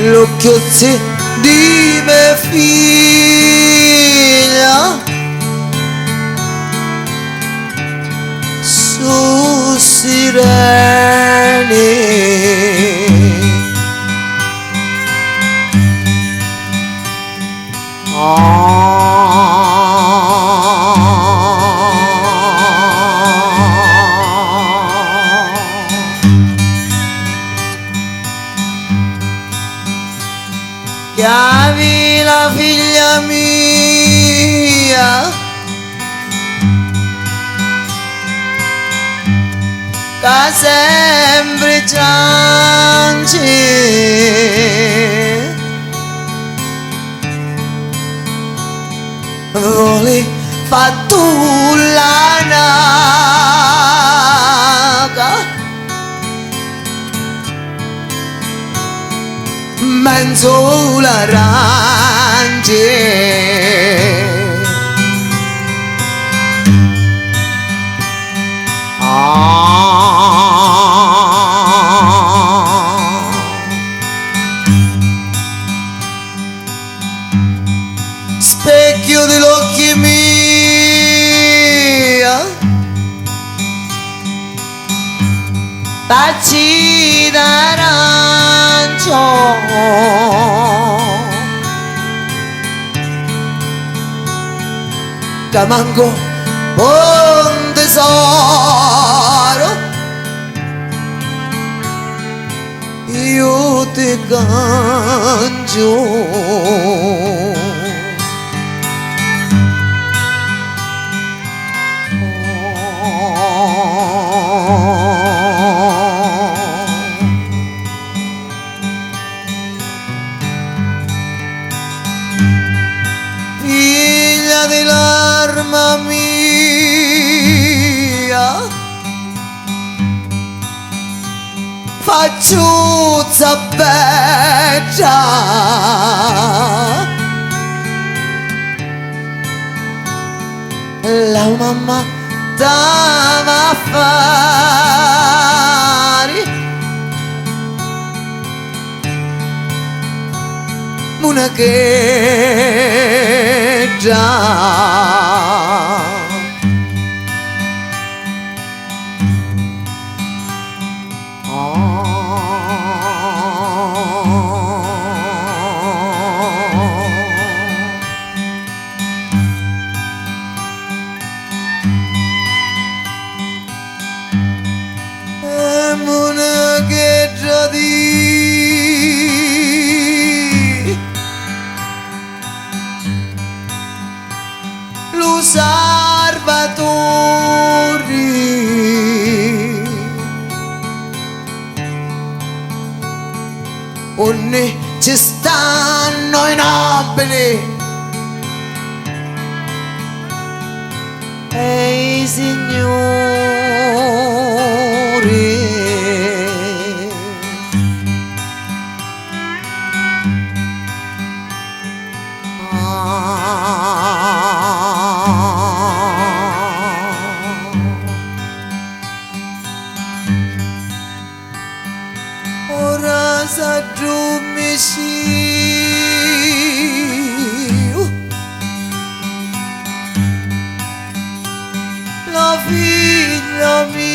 l'occhiozzi di mia figlia su sirene. Chiami la figlia mia che sempre piange, vuole fa tu la naga, mezzo l'arrange. Specchio dell'occhi mia, baci d'arancio, che manco buon tesoro, io ti cangio. Figlia dell'arma mia, facciuzza bella, la mamma dava affari, una che già una che già di lo Salvatori, onne ci stanno i nobili e i signori. Ora s'aggiummi la figlia mia,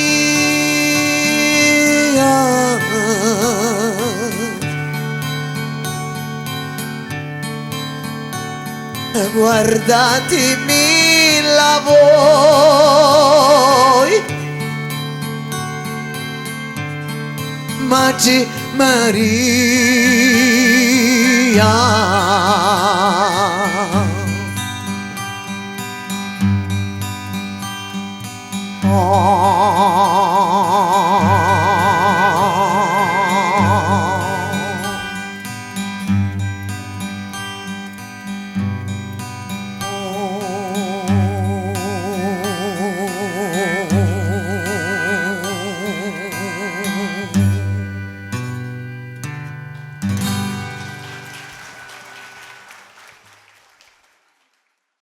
guardatemi la voi, Magi Maria. Oh.